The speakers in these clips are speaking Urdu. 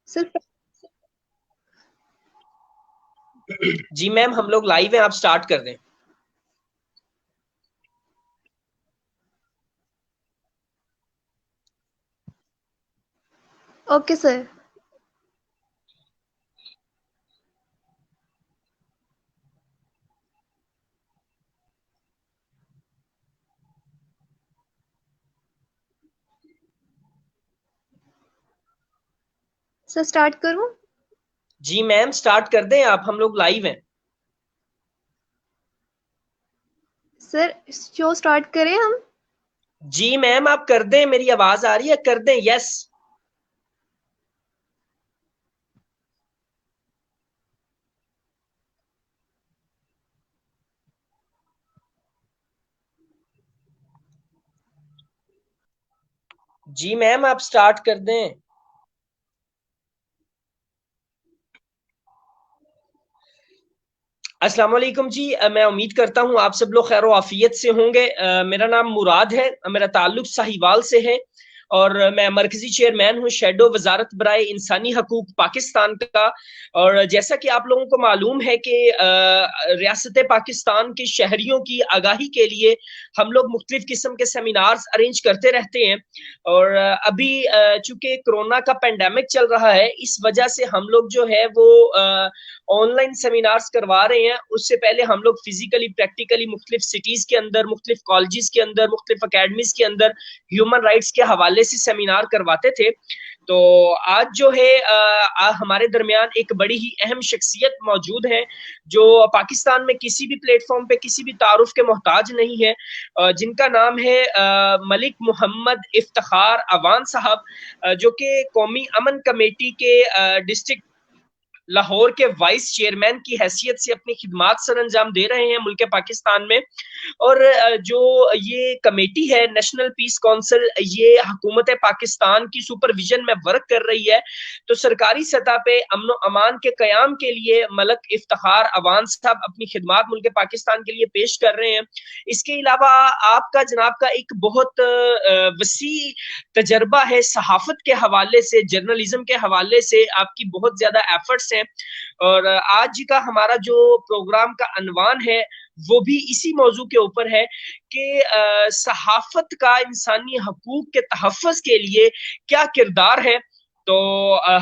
صرف جی میم ہم لوگ لائیو ہیں، آپ سٹارٹ کر دیں۔ Okay sir. سر سٹارٹ کروں؟ جی میم سٹارٹ کر دیں آپ، ہم لوگ لائیو ہیں۔ سر شو سٹارٹ کریں ہم؟ جی میم آپ کر دیں، میری آواز آ رہی ہے؟ کر دیں، یس۔ جی میم آپ سٹارٹ کر دیں۔ السلام علیکم جی، میں امید کرتا ہوں آپ سب لوگ خیر و عافیت سے ہوں گے۔ میرا نام مراد ہے، میرا تعلق ساہیوال سے ہے، اور میں مرکزی چیئرمین ہوں شیڈو وزارت برائے انسانی حقوق پاکستان کا۔ اور جیسا کہ آپ لوگوں کو معلوم ہے کہ ریاست پاکستان کے شہریوں کی آگاہی کے لیے ہم لوگ مختلف قسم کے سیمینارز ارینج کرتے رہتے ہیں، اور ابھی چونکہ کرونا کا پینڈیمک چل رہا ہے، اس وجہ سے ہم لوگ جو ہے وہ آن لائن سیمینارز کروا رہے ہیں۔ اس سے پہلے ہم لوگ فزیکلی پریکٹیکلی مختلف سٹیز کے اندر، مختلف کالجز کے اندر، مختلف اکیڈمیز کے اندر ہیومن رائٹس کے حوالے سے سیمینار کرواتے تھے۔ تو آج جو ہے ہمارے درمیان ایک بڑی ہی اہم شخصیت موجود ہے جو پاکستان میں کسی بھی پلیٹ فارم پہ کسی بھی تعارف کے محتاج نہیں ہے، جن کا نام ہے ملک محمد افتخار اوان صاحب، جو کہ قومی امن کمیٹی کے ڈسٹرکٹ لاہور کے وائس چیئرمین کی حیثیت سے اپنی خدمات سر انجام دے رہے ہیں ملک پاکستان میں۔ اور جو یہ کمیٹی ہے نیشنل پیس کونسل، یہ حکومت پاکستان کی سپرویژن میں ورک کر رہی ہے۔ تو سرکاری سطح پہ امن و امان کے قیام کے لیے ملک افتخار اوان صاحب اپنی خدمات ملک پاکستان کے لیے پیش کر رہے ہیں۔ اس کے علاوہ آپ کا جناب کا ایک بہت وسیع تجربہ ہے صحافت کے حوالے سے، جرنلزم کے حوالے سے آپ کی بہت زیادہ ایفرٹس ہیں۔ اور آج کا ہمارا جو پروگرام کا عنوان ہے وہ بھی اسی موضوع کے اوپر ہے کہ صحافت کا انسانی حقوق کے تحفظ کے لیے کیا کردار ہے۔ تو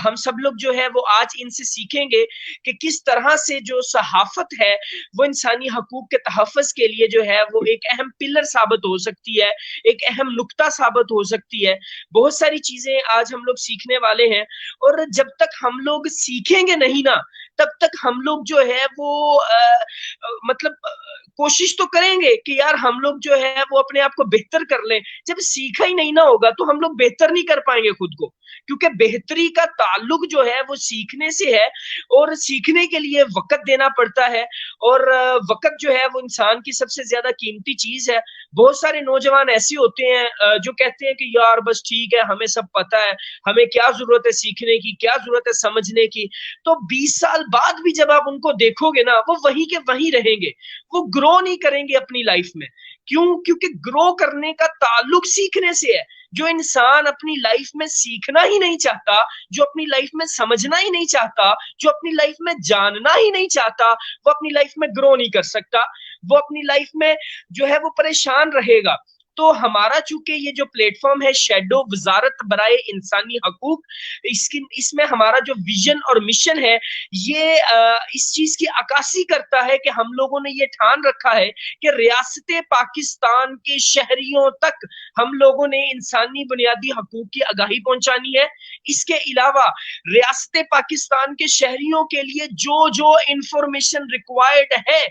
ہم سب لوگ جو ہے وہ آج ان سے سیکھیں گے کہ کس طرح سے جو صحافت ہے وہ انسانی حقوق کے تحفظ کے لیے جو ہے وہ ایک اہم پلر ثابت ہو سکتی ہے، ایک اہم نقطہ ثابت ہو سکتی ہے۔ بہت ساری چیزیں آج ہم لوگ سیکھنے والے ہیں، اور جب تک ہم لوگ سیکھیں گے نہیں نا تب تک ہم لوگ جو ہے وہ مطلب کوشش تو کریں گے کہ یار ہم لوگ جو ہے وہ اپنے آپ کو بہتر کر لیں۔ جب سیکھا ہی نہیں نہ ہوگا تو ہم لوگ بہتر نہیں کر پائیں گے خود کو، کیونکہ بہتری کا تعلق جو ہے وہ سیکھنے سے ہے، اور سیکھنے کے لیے وقت دینا پڑتا ہے، اور وقت جو ہے وہ انسان کی سب سے زیادہ قیمتی چیز ہے۔ بہت سارے نوجوان ایسے ہوتے ہیں جو کہتے ہیں کہ یار بس ٹھیک ہے، ہمیں سب پتا ہے، ہمیں کیا ضرورت ہے سیکھنے کی، کیا ضرورت ہے سمجھنے کی۔ تو 20 سال بعد بھی جب آپ ان کو دیکھو گے نا وہ وہیں کے وہیں رہیں گے، وہ گرو نہیں کریں گے اپنی لائف میں۔ کیوں؟ کیونکہ گرو کرنے کا تعلق سیکھنے سے ہے۔ جو انسان اپنی لائف میں سیکھنا ہی نہیں چاہتا، جو اپنی لائف میں سمجھنا ہی نہیں چاہتا، جو اپنی لائف میں جاننا ہی نہیں چاہتا، وہ اپنی لائف میں گرو نہیں کر سکتا، وہ اپنی لائف میں جو ہے وہ پریشان رہے گا۔ تو ہمارا چونکہ یہ جو پلیٹ فارم ہے شیڈو وزارت برائے انسانی حقوق، اس میں ہمارا جو ویژن اور مشن ہے یہ اس چیز کی عکاسی کرتا ہے کہ ہم لوگوں نے یہ ٹھان رکھا ہے کہ ریاست پاکستان کے شہریوں تک ہم لوگوں نے انسانی بنیادی حقوق کی آگاہی پہنچانی ہے۔ اس کے علاوہ ریاست پاکستان کے شہریوں کے لیے جو انفارمیشن ریکوائرڈ ہے،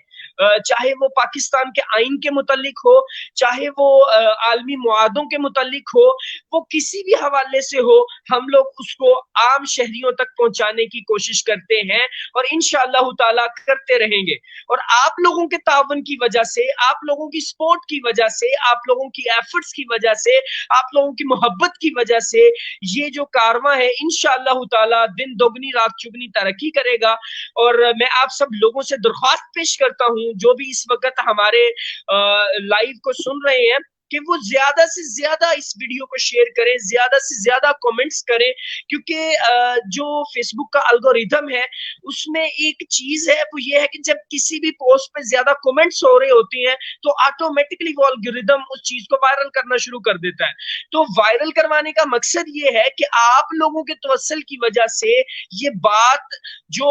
چاہے وہ پاکستان کے آئین کے متعلق ہو، چاہے وہ عالمی معاہدوں کے متعلق ہو، وہ کسی بھی حوالے سے ہو، ہم لوگ اس کو عام شہریوں تک پہنچانے کی کوشش کرتے ہیں، اور انشاءاللہ تعالی کرتے رہیں گے۔ اور آپ لوگوں کے تعاون کی وجہ سے، آپ لوگوں کی سپورٹ کی وجہ سے، آپ لوگوں کی ایفرٹس کی وجہ سے، آپ لوگوں کی محبت کی وجہ سے یہ جو کارواں ہے انشاءاللہ تعالی دن دوگنی رات چگنی ترقی کرے گا۔ اور میں آپ سب لوگوں سے درخواست پیش کرتا ہوں جو بھی اس وقت ہمارے لائیو کو سن رہے ہیں کہ وہ زیادہ سے زیادہ اس ویڈیو کو شیئر کریں, زیادہ سے زیادہ کومنٹس کریں, کیونکہ جو فیس بک کا الگوریتھم ہے اس میں ایک چیز ہے, وہ یہ ہے کہ جب کسی بھی پوسٹ پہ زیادہ کومنٹس ہو رہے ہوتی ہیں تو آٹومیٹکلی وہ الگوریتھم اس چیز کو وائرل کرنا شروع کر دیتا ہے. تو وائرل کروانے کا مقصد یہ ہے کہ آپ لوگوں کے توسل کی وجہ سے یہ بات جو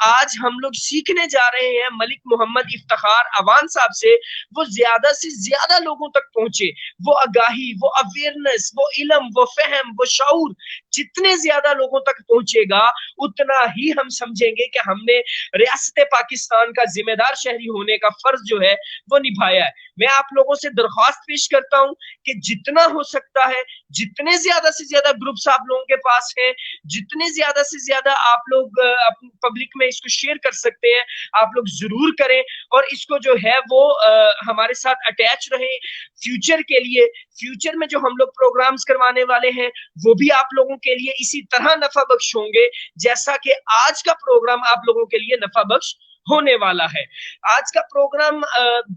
آج ہم لوگ سیکھنے جا رہے ہیں ملک محمد افتخار اوان صاحب سے, وہ زیادہ سے زیادہ لوگوں تک پہنچے. وہ آگاہی, وہ اویئرنس, وہ علم, وہ فہم, وہ شعور جتنے زیادہ لوگوں تک پہنچے گا اتنا ہی ہم سمجھیں گے کہ ہم نے ریاست پاکستان کا ذمہ دار شہری ہونے کا فرض جو ہے وہ نبھایا ہے. میں آپ لوگوں سے درخواست پیش کرتا ہوں کہ جتنا ہو سکتا ہے, جتنے زیادہ سے زیادہ گروپس آپ لوگوں کے پاس ہیں, جتنے زیادہ سے زیادہ آپ لوگ پبلک میں اس کو شیئر کر سکتے ہیں آپ لوگ ضرور کریں, اور اس کو جو ہے وہ ہمارے ساتھ اٹیچ رہیں فیوچر کے لیے. فیوچر میں جو ہم لوگ پروگرامز کروانے والے ہیں وہ بھی آپ لوگوں کے لیے اسی طرح نفع بخش ہوں گے جیسا کہ آج کا پروگرام آپ لوگوں کے لیے نفع بخش ہونے والا ہے. آج کا پروگرام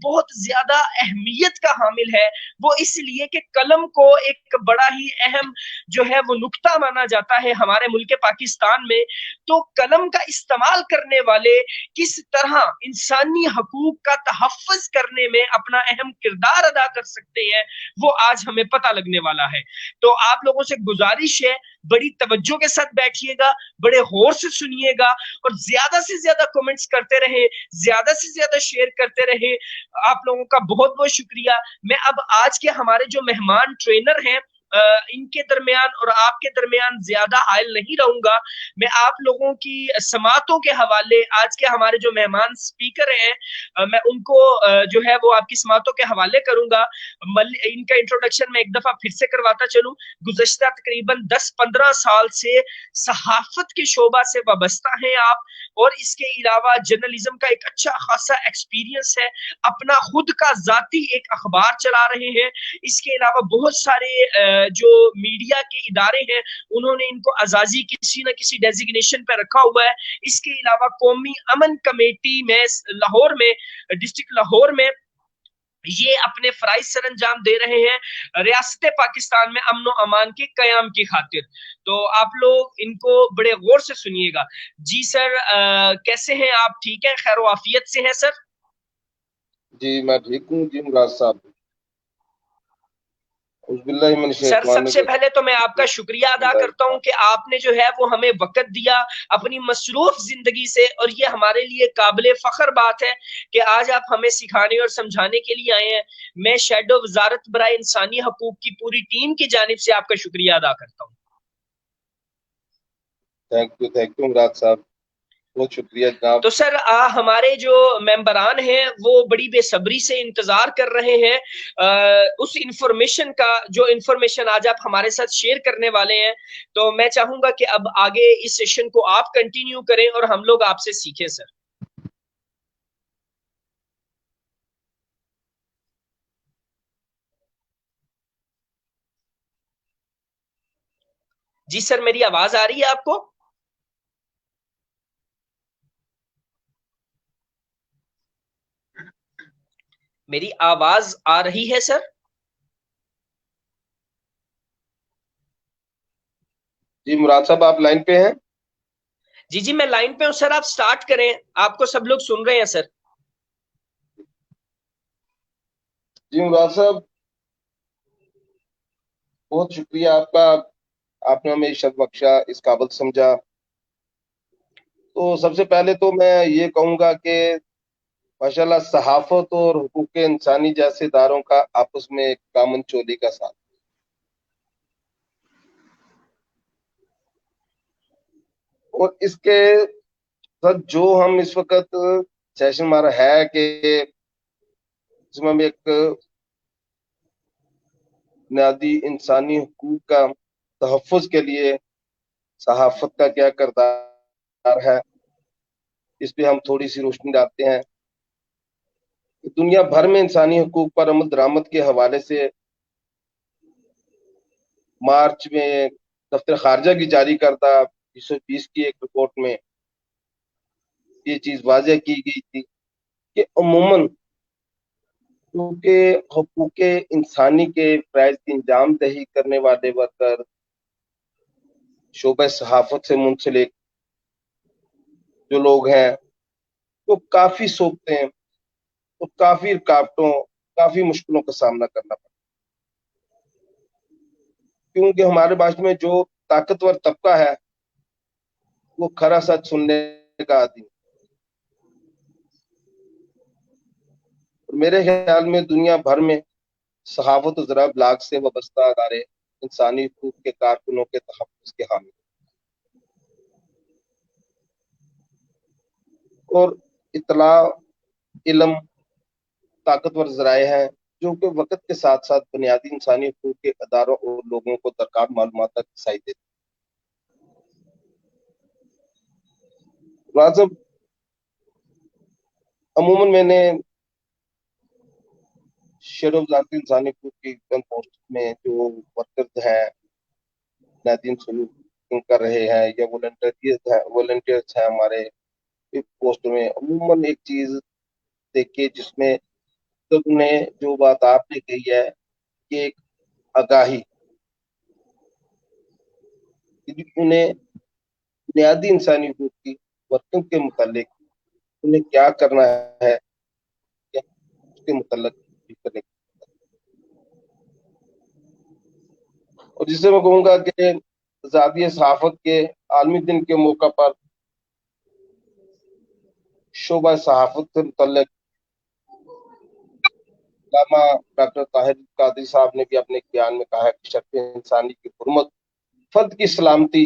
بہت زیادہ اہمیت کا حامل ہے, وہ اس لیے کہ قلم کو ایک بڑا ہی اہم جو ہے وہ نقطہ مانا جاتا ہے ہمارے ملک پاکستان میں. تو قلم کا استعمال کرنے والے کس طرح انسانی حقوق کا تحفظ کرنے میں اپنا اہم کردار ادا کر سکتے ہیں وہ آج ہمیں پتہ لگنے والا ہے. تو آپ لوگوں سے گزارش ہے, بڑی توجہ کے ساتھ بیٹھیے گا, بڑے غور سے سنیے گا, اور زیادہ سے زیادہ کومنٹس کرتے رہے, زیادہ سے زیادہ شیئر کرتے رہے. آپ لوگوں کا بہت بہت شکریہ. میں اب آج کے ہمارے جو مہمان ٹرینر ہیں ان کے درمیان اور آپ کے درمیان زیادہ حائل نہیں رہوں گا. میں آپ لوگوں کی سماعتوں کے حوالے آج کے ہمارے جو مہمان سپیکر ہیں میں ان کو جو ہے وہ آپ کی سماعتوں کے حوالے کروں گا. ان کا انٹروڈکشن میں ایک دفعہ پھر سے کرواتا چلوں. گزشتہ تقریباً 10-15 سال سے صحافت کے شعبہ سے وابستہ ہیں آپ, اور اس کے علاوہ جرنلزم کا ایک اچھا خاصا ایکسپیرینس ہے. اپنا خود کا ذاتی ایک اخبار چلا رہے ہیں. اس کے علاوہ بہت سارے جو میڈیا کے ادارے ہیں انہوں نے ان کو اعزازی کسی نہ کسی ڈیزیگنیشن پہ رکھا ہوا ہے. اس کے علاوہ قومی امن کمیٹی میں لاہور میں, ڈسٹرکٹ لاہور میں یہ اپنے فرائض سر انجام دے رہے ہیں ریاست پاکستان میں امن و امان کے قیام کی خاطر. تو آپ لوگ ان کو بڑے غور سے سنیے گا. جی سر, کیسے ہیں آپ؟ ٹھیک ہیں, خیر و عافیت سے ہیں سر؟ جی میں ٹھیک ہوں جی مراد صاحب. سر سب سے پہلے تو میں آپ کا شکریہ ادا کرتا ہوں کہ آپ نے جو ہے وہ ہمیں وقت دیا اپنی مصروف زندگی سے, اور یہ ہمارے لیے قابل فخر بات ہے کہ آج آپ ہمیں سکھانے اور سمجھانے کے لیے آئے ہیں. میں شیڈو وزارت برائے انسانی حقوق کی پوری ٹیم کی جانب سے آپ کا شکریہ ادا کرتا ہوں. تھینک یو مراد صاحب, بہت شکریہ جناب. تو سر ہمارے جو ممبران ہیں وہ بڑی بے صبری سے انتظار کر رہے ہیں اس انفارمیشن کا جو انفارمیشن آج آپ ہمارے ساتھ شیئر کرنے والے ہیں. تو میں چاہوں گا کہ اب آگے اس سیشن کو آپ کنٹینیو کریں اور ہم لوگ آپ سے سیکھیں سر. جی سر, میری آواز آ رہی ہے آپ کو؟ میری آواز آ رہی ہے سر؟ جی مراد صاحب آپ لائن پہ ہیں؟ جی جی میں لائن پہ ہوں سر, آپ سٹارٹ کریں, آپ کو سب لوگ سن رہے ہیں سر. جی مراد صاحب بہت شکریہ آپ کا, آپ نے ہمیں شرف بخشا, اس قابل سمجھا. تو سب سے پہلے تو میں یہ کہوں گا کہ ماشاءاللہ صحافت اور حقوق انسانی جیسے اداروں کا آپس میں ایک دامن چولی کا ساتھ, اور اس کے ساتھ جو ہم اس وقت سیشن ہمارا ہے کہ اس میں ایک بنیادی انسانی حقوق کا تحفظ کے لیے صحافت کا کیا کردار ہے, اس پہ ہم تھوڑی سی روشنی ڈالتے ہیں. دنیا بھر میں انسانی حقوق پر عمل درآمد کے حوالے سے مارچ میں دفتر خارجہ کی جاری کردہ 2020 کی ایک رپورٹ میں یہ چیز واضح کی گئی تھی کہ عموماً کیونکہ حقوق انسانی کے فرائض کی انجام دہی کرنے والے ورکر، شعبہ صحافت سے منسلک جو لوگ ہیں، وہ کافی سوکتے ہیں اور کافی رکاوٹوں، کافی مشکلوں کا سامنا کرنا پڑتا ہے، کیونکہ ہمارے معاشرے میں جو طاقتور طبقہ ہے وہ کھرا سچ سننے کا عادی ہے۔ اور میرے خیال میں دنیا بھر میں صحافت و ذرائع ابلاغ سے وابستہ ادارے انسانی حقوق کے کارکنوں کے تحفظ کے حامی اور اطلاع، علم، طاقتور ذرائع ہیں جو کہ وقت کے ساتھ ساتھ بنیادی انسانی حقوق کے اداروں اور لوگوں کو درکار معلومات تک رسائی دیتے ہیں۔ واضح عموماً میں نے شیڈو وزارت انسانی حقوق کی پوسٹ میں جو ورکرز ہیں، بنیادی سلوک کر رہے ہیں یا والنٹیئرز ہیں ہمارے پوسٹ میں، عموماً ایک چیز دیکھیے جس میں تم نے جو بات آپ نے کہی ہے کہ ایک آگاہی، انہیں بنیادی انسانی حقوق کی ورکنگ کے متعلق انہیں کیا کرنا ہے، اس کے متعلق کرنے کی۔ اور جس سے میں کہوں گا کہ آزادی صحافت کے عالمی دن کے موقع پر شعبہ صحافت سے متعلق علامہ ڈاکٹر طاہر قادری صاحب نے بھی اپنے بیان میں کہا ہے کہ شرف انسانی کی حرمت، فرد کی سلامتی،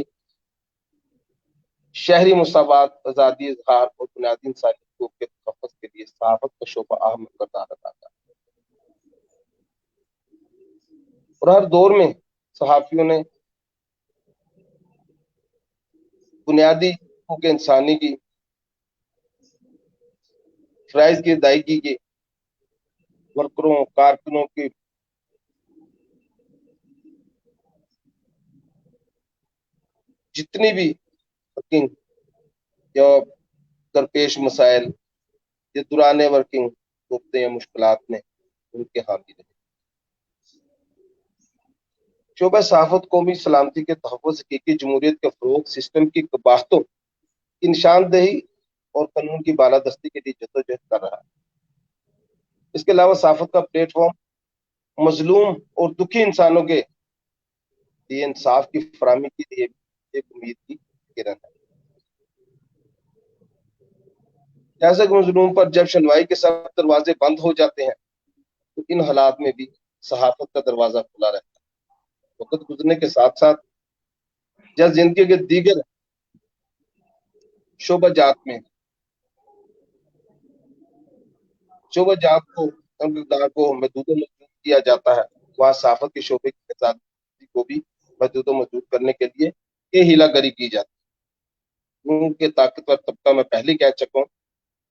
شہری مساوات، آزادی اظہار اور بنیادی انسانی حقوق کے تحفظ کے لیے صحافت کا شعبہ اہم کردار ادا کرتا ہے۔ اور ہر دور میں صحافیوں نے بنیادی حقوق انسانی کی فرائض کی ادائیگی کے ورکروں، کارکنوں کی جتنی بھی ورکنگ یا درپیش مسائل یا دوران ورکنگ ہوتے ہیں مشکلات میں، ان کے حامی رہے۔ شعبہ صحافت قومی سلامتی کے تحفظ، حقیقی جمہوریت کے فروغ، سسٹم کی قباحتوں کی نشاندہی اور قانون کی بالادستی کے لیے جدوجہد کر رہا ہے۔ اس کے علاوہ صحافت کا پلیٹ فارم مظلوم اور دکھی انسانوں کے لیے انصاف کی فراہمی کے لیے ایک امید کی کرن ہے۔ جیسا کہ مظلوم پر جب سنوائی کے سب دروازے بند ہو جاتے ہیں تو ان حالات میں بھی صحافت کا دروازہ کھلا رہتا ہے۔ وقت گزرنے کے ساتھ ساتھ جب زندگی کے دیگر شعبہ جات کو اقدار کو محدود و مضبوط کیا جاتا ہے، وہاں صحافت کے شعبے کی آزادی کو بھی محدود و مضبوط کرنے کے لیے یہ ہیلا گری کی جاتی ہے۔ ان کے طاقتور طبقہ میں پہلے کہہ چکا ہوں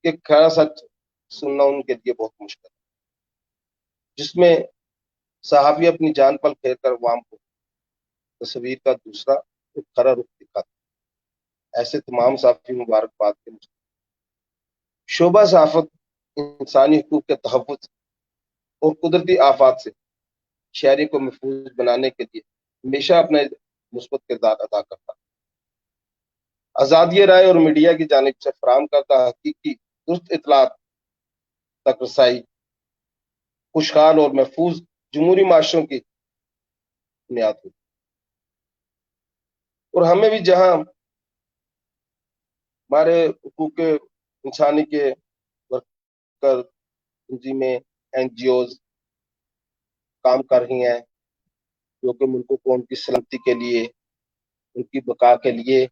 کہ کھڑا سچ سننا ان کے لیے بہت مشکل ہے، جس میں صحافی اپنی جان پل پھیر کر عوام کو تصویر کا دوسرا ایک کھرا رخ دکھاتا ہے۔ ایسے تمام صحافی مبارکباد کے مستحق۔ شعبہ صحافت انسانی حقوق کے تحفظ اور قدرتی آفات سے شہری کو محفوظ بنانے کے لیے ہمیشہ اپنا مثبت کردار ادا کرتا ہے۔ آزادی رائے اور میڈیا کی جانب سے فراہم کردہ حقیقی درست اطلاعات تک رسائی خوشحال اور محفوظ جمہوری معاشروں کی بنیاد ہوئی۔ اور ہمیں بھی جہاں ہمارے حقوق انسانی کے ورکر، تنظیمیں، این جی اوز کام کر رہی ہیں جو کہ ملکوں کو ان کی سلامتی کے لیے، ان کی بقا کے لیے،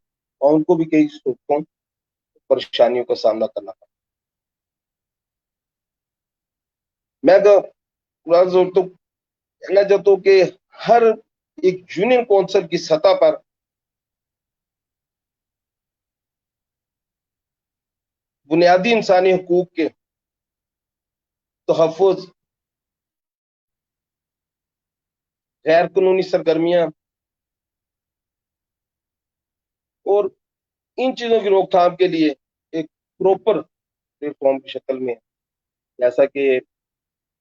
اور ان کو بھی کئی صورتوں پریشانیوں کا سامنا کرنا پڑا۔ میں تو پورا زور تو کہنا چاہتا ہوں کہ ہر ایک یونین کونسل کی سطح پر بنیادی انسانی حقوق کے تحفظ، غیر قانونی سرگرمیاں اور ان چیزوں کی روک تھام کے لیے ایک پروپر پلیٹ فارم کی شکل میں، جیسا کہ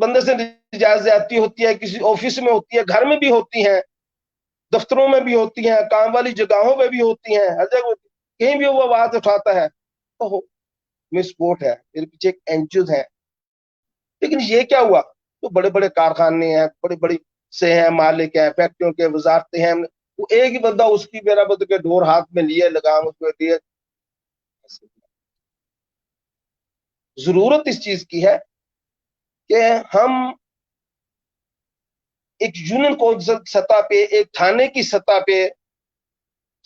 بندے سے نجائز زیادتی ہوتی ہے، کسی آفس میں ہوتی ہے، گھر میں بھی ہوتی ہیں، دفتروں میں بھی ہوتی ہیں، کام والی جگہوں پہ بھی ہوتی ہیں، ہر جگہ ہوتی ہیں، کہیں بھی وہ آواز اٹھاتا ہے تو میں سپورٹ ہے، میرے پیچھے ایک NGOs ہے. لیکن یہ کیا ہوا؟ تو بڑے بڑے کارخانے ہیں، بڑے بڑی سے ہیں، مالک ہیں، فیکٹریوں کے، وزارتیں ہیں، وہ ایک ہی بندہ اس کی میرا بد کے ڈور ہاتھ میں لیے، لگام اس میں لیے. ضرورت اس چیز کی ہے کہ ہم ایک یونین کونسل سطح پہ، ایک تھانے کی سطح پہ،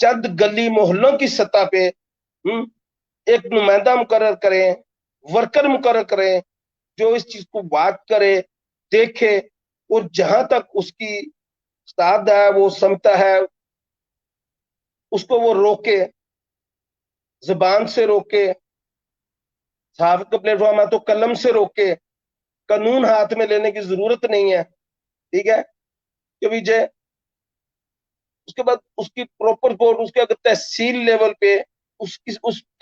چند گلی محلوں کی سطح پہ ایک نمائندہ مقرر کریں، ورکر مقرر کریں جو اس چیز کو بات کرے، دیکھے، اور جہاں تک اس کی استاد ہے، وہ سمتا ہے، اس کو وہ روکے، زبان سے روکے، صحافت کا پلیٹ فارم ہے تو قلم سے روکے، قانون ہاتھ میں لینے کی ضرورت نہیں ہے. ٹھیک ہے کہ وجے اس کے بعد اس کی پراپر کوڈ، اس کے اگر تحصیل لیول پہ اس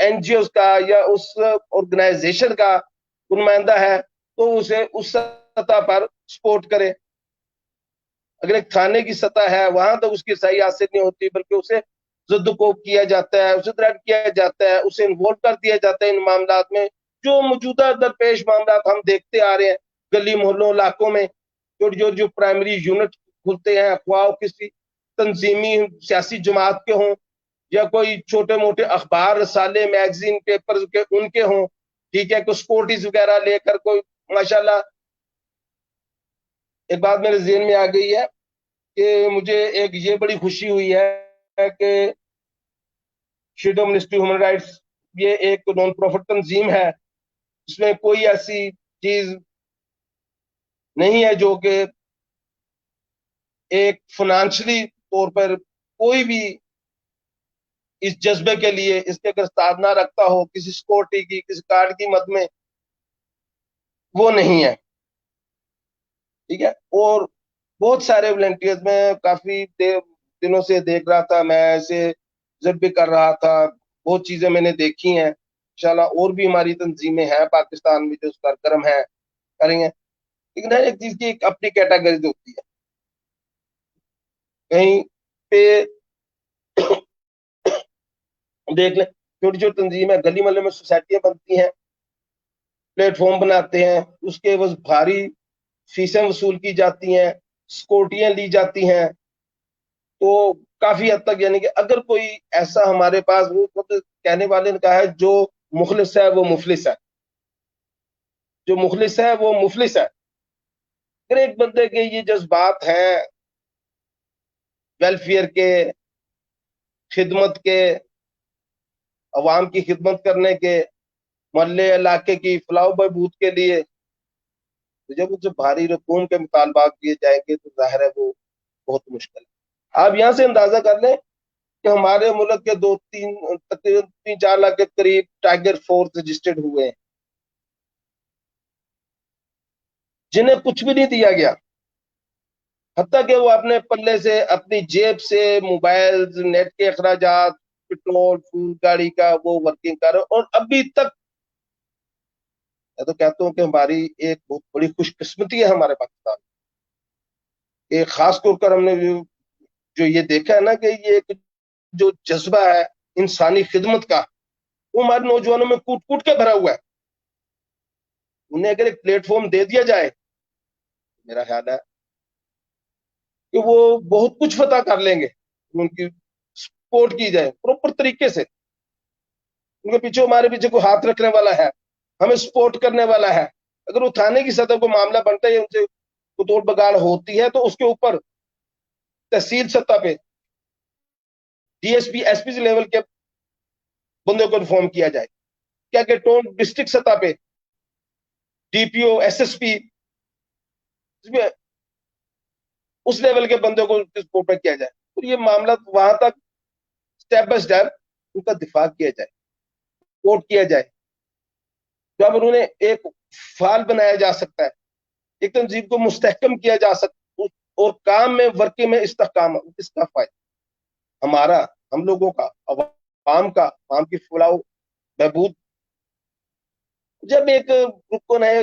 NGOs کا یا اس آرگنائزیشن کا نمائندہ ہے تو اسے اس سطح پر سپورٹ کرے. اگر ایک تھانے کی سطح ہے وہاں تک اس کی صحیح حاصل نہیں ہوتی، بلکہ اسے زد و کوب کیا جاتا ہے، اسے تھریٹ کیا جاتا ہے، اسے انوالو کر دیا جاتا ہے ان معاملات میں. جو موجودہ درپیش معاملات ہم دیکھتے آ رہے ہیں گلی محلوں علاقوں میں، جو پرائمری یونٹ کھلتے ہیں، خواہ کسی تنظیمی سیاسی جماعت کے ہوں یا کوئی چھوٹے موٹے اخبار رسالے میگزین پیپر کے ان کے ہوں. ٹھیک ہے، کوئی سکورٹیز وغیرہ لے کر کوئی ماشاءاللہ. ایک بات میرے ذہن میں آ گئی ہے کہ مجھے ایک یہ بڑی خوشی ہوئی ہے کہ شیڈو منسٹری ہیومن رائٹس یہ ایک نان پروفٹ تنظیم ہے، اس میں کوئی ایسی چیز نہیں ہے جو کہ ایک فنانشلی طور پر کوئی بھی اس جذبے کے لیے اس کے اگر استاد نہ رکھتا ہو، کسی سکورٹی کی، کسی کارڈ کی مد میں، وہ نہیں ہے. ٹھیک ہے. اور بہت سارے والنٹیئرز میں کافی دنوں سے دیکھ رہا تھا، میں ایسے وزٹ بھی کر رہا تھا، بہت چیزیں میں نے دیکھی ہیں. انشاءاللہ اور بھی ہماری تنظیمیں ہیں پاکستان میں جو سرگرم ہیں، کریں گے. لیکن ہر ایک چیز کی ایک اپنی کیٹیگریز ہوتی ہے. کہیں پہ دیکھ لیں چھوٹی چھوٹی تنظیمیں گلی محلے میں سوسائٹیاں بنتی ہیں، پلیٹ فارم بناتے ہیں، اس کے بس بھاری فیسیں وصول کی جاتی ہیں، سکورٹیاں لی جاتی ہیں. تو کافی حد تک یعنی کہ اگر کوئی ایسا ہمارے پاس، وہ کہنے والے نے کہا ہے جو مخلص ہے وہ مفلس ہے، جو مخلص ہے وہ مفلس ہے. اگر ایک بندے کے یہ جذبات ہیں ویلفیئر کے، خدمت کے، عوام کی خدمت کرنے کے، محلے علاقے کی فلاح و بہبود کے لیے، جب اسے بھاری رقوم کے مطالبات کیے جائیں گے تو ظاہر ہے وہ بہت مشکل ہے. آپ یہاں سے اندازہ کر لیں کہ ہمارے ملک کے تقریباً 3-4 لاکھ کے قریب ٹائیگر فورس رجسٹرڈ ہوئے ہیں، جنہیں کچھ بھی نہیں دیا گیا، حتیٰ کہ وہ اپنے پلے سے، اپنی جیب سے موبائل، نیٹ کے اخراجات، پٹرول، فول گاڑی کا وہ ورکنگ کر رہے. اور ابھی تک میں تو کہتا ہوں کہ ہماری ایک بہت بڑی خوش قسمتی ہے ہمارے پاکستان میں. ایک خاص طور پر ہم نے جو یہ دیکھا ہے نا کہ یہ ایک جو جذبہ ہے انسانی خدمت کا، وہ ہمارے نوجوانوں میں کوٹ کوٹ کے بھرا ہوا ہے. انہیں اگر ایک پلیٹ فارم دے دیا جائے، میرا خیال ہے کہ وہ بہت کچھ فتح کر لیں گے. ان کی سپورٹ کی جائے پراپر طریقے سے، ان کے پیچھے، ہمارے پیچھے کوئی ہاتھ رکھنے والا ہے، ہمیں سپورٹ کرنے والا ہے. اگر وہ تھانے کی سطح کو معاملہ بنتا ہے، ان سے توڑ بگاڑ ہوتی ہے تو اس کے اوپر تحصیل سطح پہ DSP SP لیول کے بندوں کو انفارم کیا جائے. کیا کہ ڈسٹرکٹ سطح پہ DPO SSP اس لیول کے بندوں کو سپورٹ پہ کیا جائے. اور یہ معاملہ وہاں تک سٹیپ بائی سٹیپ ان کا دفاع کیا جائے، سپورٹ کیا جائے. جب انہوں نے ایک فعال بنایا جا سکتا ہے، ایک تنظیم کو مستحکم کیا جا سکتا، اور کام میں ورکنگ میں استحکام، اس کا فائدہ ہمارا، ہم لوگوں کا، عوام کا، عوام کی فلاح و بہبود. جب ایک رکن ہے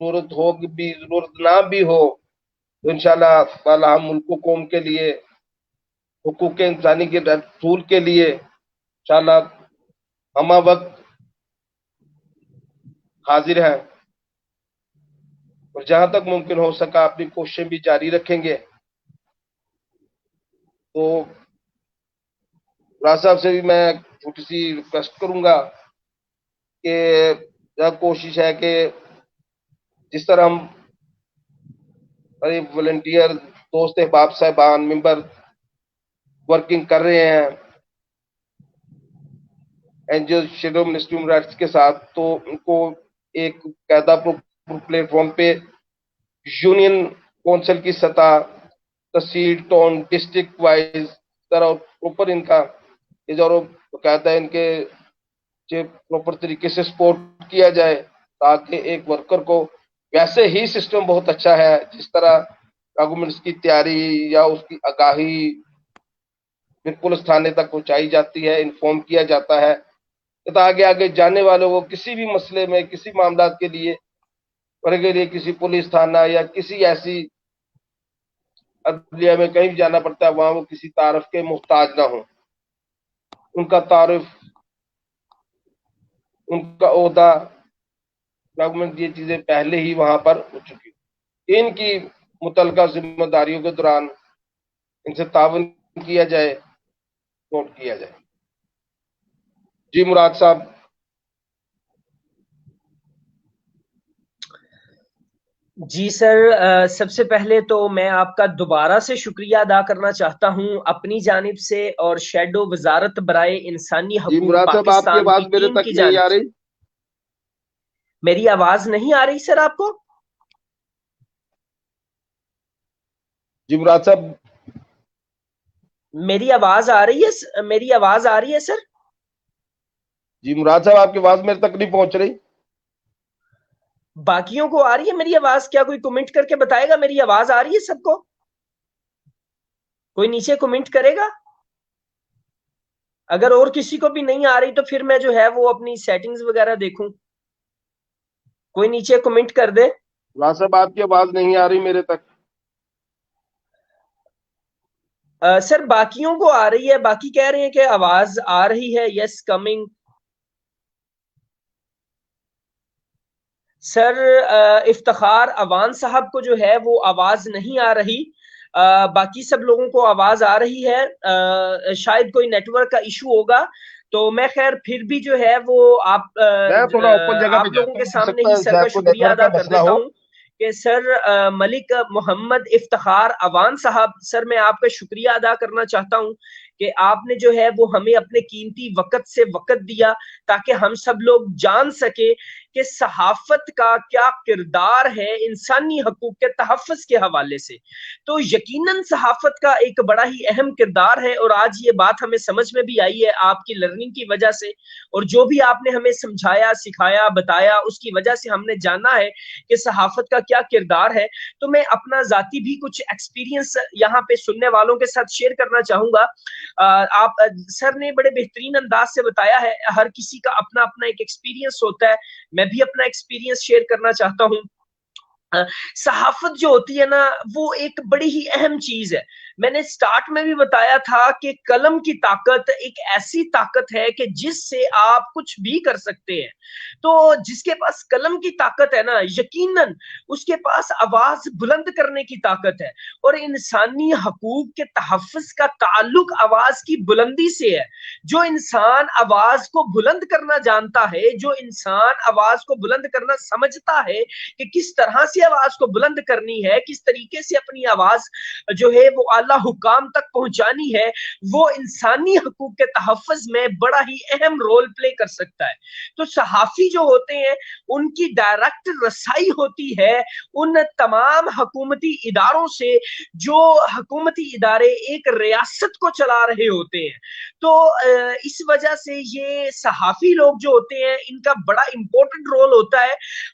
ضرورت ہو بھی ضرورت نہ بھی ہو تو انشاءاللہ تعالی ہم ملک و قوم کے لیے حقوق انسانی کے رسول کے لیے انشاءاللہ ہمہ وقت حاضر ہیں، اور جہاں تک ممکن ہو سکا اپنی کوششیں بھی جاری رکھیں گے۔ تو راز صاحب سے بھی میں چھوٹی سی ریکویسٹ کروں گا کہ کوشش ہے کہ جس طرح ہم والنٹیئر دوست احباب صاحبان ممبر ورکنگ کر رہے ہیں این جی او شیڈو منسٹری ہیومن رائٹس کے ساتھ، تو ان کو ایک قاعدہ پلیٹ فارم پہ یونین کونسل کی سطح، تحصیل، ٹاؤن، ڈسٹرکٹ وائز طرح پراپر ان کا اداروں باقاعدہ ان کے پراپر طریقے سے سپورٹ کیا جائے، تاکہ ایک ورکر کو ویسے ہی سسٹم بہت اچھا ہے جس طرح ڈاکومنٹس کی تیاری یا اس کی آگاہی بالکل اس تھانے تک پہنچائی جاتی ہے، انفارم کیا جاتا ہے تاکہ آگے جانے والوں کو کسی بھی مسئلے میں، کسی معاملات کے لیے کسی پولیس تھانہ یا کسی ایسی عدلیہ میں کہیں بھی جانا پڑتا ہے، وہاں وہ کسی تعارف کے محتاج نہ ہوں، ان کا تعارف، ان کا عہدہ، ڈاکومنٹ، یہ چیزیں پہلے ہی وہاں پر ہو چکی، ان کی متعلقہ ذمہ داریوں کے دوران ان سے تعاون کیا جائے، نوٹ کیا جائے۔ جی مراد صاحب۔ جی سر، سب سے پہلے تو میں آپ کا دوبارہ سے شکریہ ادا کرنا چاہتا ہوں اپنی جانب سے اور شیڈو وزارت برائے انسانی جی حقوق مراد صاحب، آپ کی پاکستان آواز کی میرے ٹیم تک کی نہیں آ جانب سے۔ رہی؟ میری آواز نہیں آ رہی سر آپ کو؟ جی مراد صاحب، میری آواز آ رہی ہے؟ میری آواز آ رہی ہے سر؟ جی مراد صاحب، آپ کی آواز میرے تک نہیں پہنچ رہی۔ باقیوں کو آ رہی ہے میری آواز؟ کیا کوئی کمنٹ کر کے بتائے گا میری آواز آ رہی ہے سب کو؟ کوئی نیچے کمنٹ کرے گا؟ اگر اور کسی کو بھی نہیں آ رہی تو پھر میں جو ہے وہ اپنی سیٹنگز وغیرہ دیکھوں۔ کوئی نیچے کمنٹ کر دے۔ مراد صاحب، آپ کی آواز نہیں آ رہی میرے تک۔ سر باقیوں کو آ رہی ہے، باقی کہہ رہے ہیں کہ آواز آ رہی ہے، یس کمنگ۔ سر افتخار اوان صاحب کو جو ہے وہ آواز نہیں آ رہی، باقی سب لوگوں کو آواز آ رہی ہے، شاید کوئی نیٹ ورک کا ایشو ہوگا، تو میں خیر پھر بھی جو ہے وہ میں تھوڑا اوپن جگہ پہ آپ لوگوں جاتا کے ہوں، ہو سامنے سکتا ہی ہے سر کا شاید کوئی نیٹ شکریہ ورک ادا کا کر مسئلہ دیتا ہو۔ ہوں کہ سر ملک محمد افتخار اوان صاحب، سر میں آپ کا شکریہ ادا کرنا چاہتا ہوں کہ آپ نے جو ہے وہ ہمیں اپنے قیمتی وقت سے وقت دیا تاکہ ہم سب لوگ جان سکے کہ صحافت کا کیا کردار ہے انسانی حقوق کے تحفظ کے حوالے سے۔ تو یقیناً صحافت کا ایک بڑا ہی اہم کردار ہے، اور آج یہ بات ہمیں سمجھ میں بھی آئی ہے آپ کی لرننگ کی وجہ سے، اور جو بھی آپ نے ہمیں سمجھایا، سکھایا، بتایا، اس کی وجہ سے ہم نے جانا ہے کہ صحافت کا کیا کردار ہے۔ تو میں اپنا ذاتی بھی کچھ ایکسپیرینس یہاں پہ سننے والوں کے ساتھ شیئر کرنا چاہوں گا۔ آپ سر نے بڑے بہترین انداز سے بتایا ہے، ہر کسی کا اپنا اپنا ایک ایکسپیرینس ہوتا ہے، میں بھی اپنا ایکسپیرینس شیئر کرنا چاہتا ہوں۔ صحافت جو ہوتی ہے نا، وہ ایک بڑی ہی اہم چیز ہے۔ میں نے سٹارٹ میں بھی بتایا تھا کہ قلم کی طاقت ایک ایسی طاقت ہے کہ جس سے آپ کچھ بھی کر سکتے ہیں۔ تو جس کے پاس قلم کی طاقت ہے نا، یقیناً اس کے پاس آواز بلند کرنے کی طاقت ہے، اور انسانی حقوق کے تحفظ کا تعلق آواز کی بلندی سے ہے۔ جو انسان آواز کو بلند کرنا جانتا ہے، جو انسان آواز کو بلند کرنا سمجھتا ہے کہ کس طرح سے آواز کو بلند کرنی ہے، کس طریقے سے اپنی آواز جو ہے وہ اعلیٰ حکام تک پہنچانی ہے، وہ انسانی حقوق کے تحفظ میں بڑا ہی اہم رول پلے کر سکتا ہے۔ تو صحافی جو ہوتے ہیں ان کی ڈائریکٹ رسائی ہوتی ہے ان تمام حکومتی اداروں سے جو حکومتی ادارے ایک ریاست کو چلا رہے ہوتے ہیں۔ تو اس وجہ سے یہ صحافی لوگ جو ہوتے ہیں ان کا بڑا امپورٹنٹ رول ہوتا ہے۔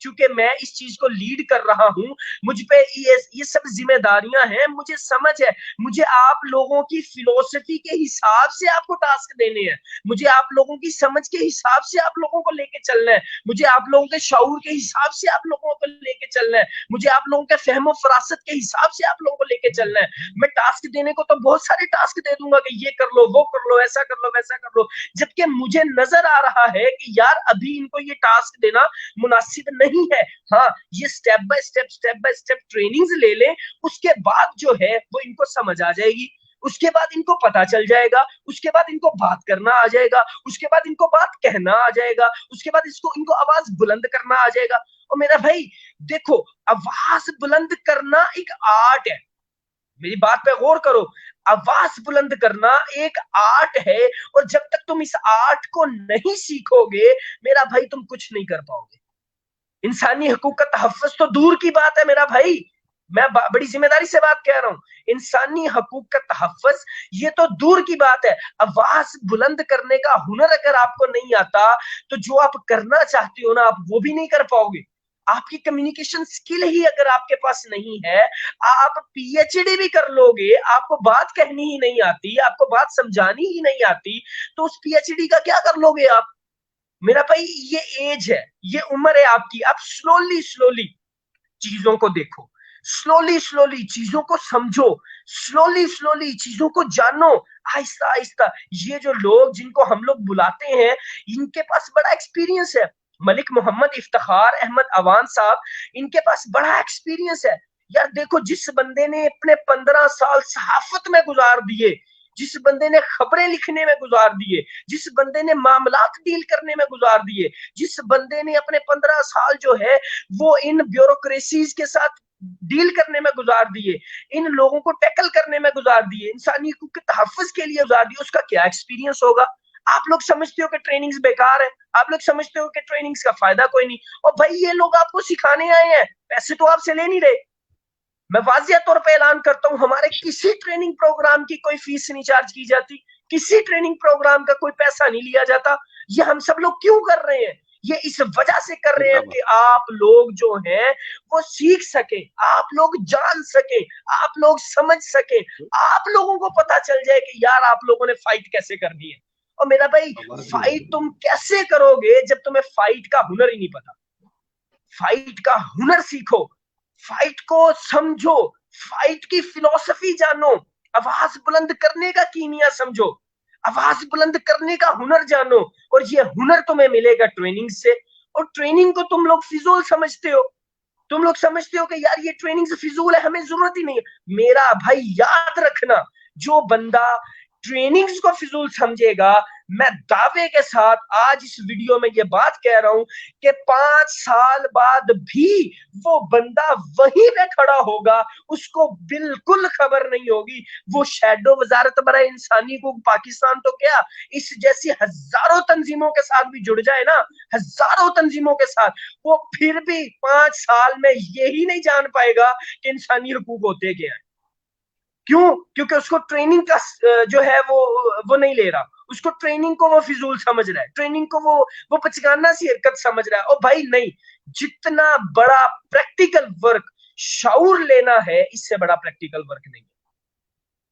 چونکہ میں اس چیز کو لیڈ کر رہا ہوں, مجھ پہ یہ سب ذمہ داریاں ہیں, مجھے سمجھ ہے, مجھے آپ لوگوں کی فلسفی کے حساب سے آپ کو ٹاسک دینے ہیں, مجھے آپ لوگوں کی سمجھ کے حساب سے آپ لوگوں کو لے کے چلنا ہے, مجھے آپ لوگوں کے شعور کے حساب سے آپ لوگوں کو لے کے چلنا ہے, مجھے آپ لوگوں کے فہم و فراست کے حساب سے آپ لوگوں کو لے کے چلنا ہے. میں ٹاسک دینے کو تو بہت سارے ٹاسک دے دوں گا کہ یہ کر لو, وہ کر لو, ایسا کر لو, ویسا کر لو, جبکہ مجھے نظر آ رہا ہے کہ یار ابھی ان کو یہ ٹاسک دینا مناسب نہیں ہے. ہاں, یہ سٹیپ بائی سٹیپ ٹریننگز لے لیں, اس کے بعد جو ہے وہ ان کو سمجھ آ جائے گی, اس کے بعد ان کو پتا چل جائے گا, اس کے بعد ان کو بات کرنا آ جائے گا, اس کے بعد ان کو بات کہنا آ جائے گا, اس کے بعد ان کو آواز بلند کرنا آ جائے گا. اور میرا بھائی دیکھو, آواز بلند کرنا ایک آرٹ ہے, میری بات پہ غور کرو, آواز بلند کرنا ایک آرٹ ہے, اور جب تک تم اس آرٹ کو نہیں سیکھو گے میرا بھائی تم کچھ نہیں کر پاؤ گے. انسانی حقوق کا تحفظ تو دور کی بات ہے میرا بھائی, میں بڑی ذمہ داری سے بات کہہ رہا ہوں, انسانی حقوق کا تحفظ یہ تو دور کی بات ہے. آواز بلند کرنے کا ہنر اگر آپ کو نہیں آتا تو جو آپ کرنا چاہتے ہو نا آپ وہ بھی نہیں کر پاؤ گے. آپ کی کمیونیکیشن سکل ہی اگر آپ کے پاس نہیں ہے, آپ پی ایچ ڈی بھی کر لو گے, آپ کو بات کہنی ہی نہیں آتی, آپ کو بات سمجھانی ہی نہیں آتی, تو اس پی ایچ ڈی کا کیا کر لو گے آپ. میرا بھائی یہ ایج ہے, یہ عمر ہے آپ کی, آپ سلولی چیزوں کو دیکھو, سلولی چیزوں کو سمجھو, سلولی چیزوں کو جانو, آہستہ آہستہ. یہ جو لوگ جن کو ہم لوگ بلاتے ہیں ان کے پاس بڑا ایکسپیرینس ہے, ملک محمد افتخار احمد اوان صاحب, ان کے پاس بڑا ایکسپیرینس ہے. یار دیکھو, جس بندے نے اپنے 15 سال صحافت میں گزار دیے, جس بندے نے خبریں لکھنے میں گزار دیے, جس بندے نے معاملات ڈیل کرنے میں گزار دیے, جس بندے نے اپنے 15 سال جو ہے وہ ان بیوروکریسیز کے ساتھ ڈیل کرنے میں گزار دیے, ان لوگوں کو ٹیکل کرنے میں گزار دیے, انسانی حقوق کے تحفظ کے لیے گزار دیے, اس کا کیا ایکسپیرینس ہوگا. آپ لوگ سمجھتے ہو کہ ٹریننگز بیکار ہے, آپ لوگ سمجھتے ہو کہ ٹریننگز کا فائدہ کوئی نہیں, اور بھائی یہ لوگ آپ کو سکھانے آئے ہیں, پیسے تو آپ سے لے نہیں رہے. میں واضح طور پہ اعلان کرتا ہوں, ہمارے کسی ٹریننگ پروگرام کی کوئی فیس نہیں چارج کی جاتی, کسی ٹریننگ پروگرام کا کوئی پیسہ نہیں لیا جاتا. یہ ہم سب لوگ کیوں کر رہے ہیں؟ یہ اس وجہ سے کر رہے ہیں کہ آپ لوگ جو ہیں وہ سیکھ سکیں, آپ لوگ جان سکیں, آپ لوگ سمجھ سکیں, آپ لوگوں کو پتا چل جائے کہ یار آپ لوگوں نے فائٹ کیسے کرنی ہے. اور میرا بھائی فائٹ تم کیسے کرو گے جب تمہیں فائٹ کا ہنر ہی نہیں پتا. فائٹ کا ہنر سیکھو, فائٹ کو سمجھو, فائٹ کی فلسفی جانو, آواز بلند کرنے کا کیمیا سمجھو, آواز بلند کرنے کا ہنر جانو, اور یہ ہنر تمہیں ملے گا ٹریننگ سے. اور ٹریننگ کو تم لوگ فضول سمجھتے ہو, تم لوگ سمجھتے ہو کہ یار یہ ٹریننگ فضول ہے, ہمیں ضرورت ہی نہیں ہے. میرا بھائی یاد رکھنا, جو بندہ ٹریننگز کو فضول سمجھے گا, میں دعوے کے ساتھ آج اس ویڈیو میں یہ بات کہہ رہا ہوں کہ 5 سال بعد بھی وہ بندہ وہیں پہ کھڑا ہوگا, اس کو بالکل خبر نہیں ہوگی. وہ شیڈو وزارت برائے انسانی حقوق پاکستان تو کیا, اس جیسی ہزاروں تنظیموں کے ساتھ بھی جڑ جائے نا, ہزاروں تنظیموں کے ساتھ, وہ پھر بھی 5 سال میں یہی نہیں جان پائے گا کہ انسانی حقوق ہوتے کیا ہے. کیوں؟ کیونکہ اس کو ٹریننگ کا جو ہے وہ نہیں لے رہا, اس کو ٹریننگ کو وہ فضول سمجھ رہا ہے, ٹریننگ کو وہ پچکانہ سی حرکت سمجھ رہا ہے. اور بھائی نہیں, جتنا بڑا پریکٹیکل ورک شعور لینا ہے, اس سے بڑا پریکٹیکل ورک نہیں ہے.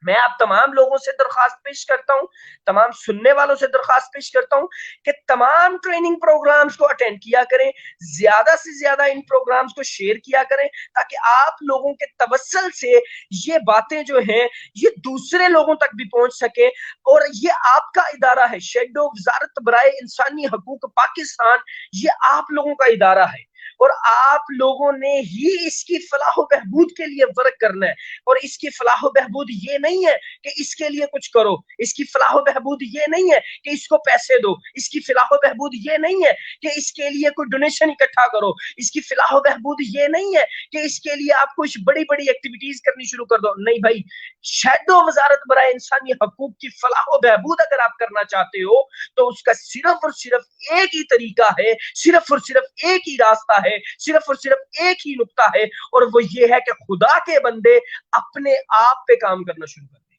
میں آپ تمام لوگوں سے درخواست پیش کرتا ہوں, تمام سننے والوں سے درخواست پیش کرتا ہوں کہ تمام ٹریننگ پروگرامز کو اٹینڈ کیا کریں, زیادہ سے زیادہ ان پروگرامز کو شیئر کیا کریں, تاکہ آپ لوگوں کے توسل سے یہ باتیں جو ہیں یہ دوسرے لوگوں تک بھی پہنچ سکیں. اور یہ آپ کا ادارہ ہے, شیڈو وزارت برائے انسانی حقوق پاکستان, یہ آپ لوگوں کا ادارہ ہے, اور آپ لوگوں نے ہی اس کی فلاح و بہبود کے لیے ورک کرنا ہے. اور اس کی فلاح و بہبود یہ نہیں ہے کہ اس کے لیے کچھ کرو, اس کی فلاح و بہبود یہ نہیں ہے کہ اس کو پیسے دو, اس کی فلاح و بہبود یہ نہیں ہے کہ اس کے لیے کوئی ڈونیشن اکٹھا کرو, اس کی فلاح و بہبود یہ نہیں ہے کہ اس کے لیے آپ کچھ بڑی بڑی ایکٹیویٹیز کرنی شروع کر دو. نہیں بھائی, شیڈو وزارت برائے انسانی حقوق کی فلاح و بہبود اگر آپ کرنا چاہتے ہو تو اس کا صرف اور صرف ایک ہی طریقہ ہے, صرف اور صرف ایک ہی راستہ ہے, صرف اور صرف ایک ہی نقطہ ہے, اور وہ یہ ہے کہ خدا کے بندے اپنے آپ پہ کام کرنا شروع کر دیں,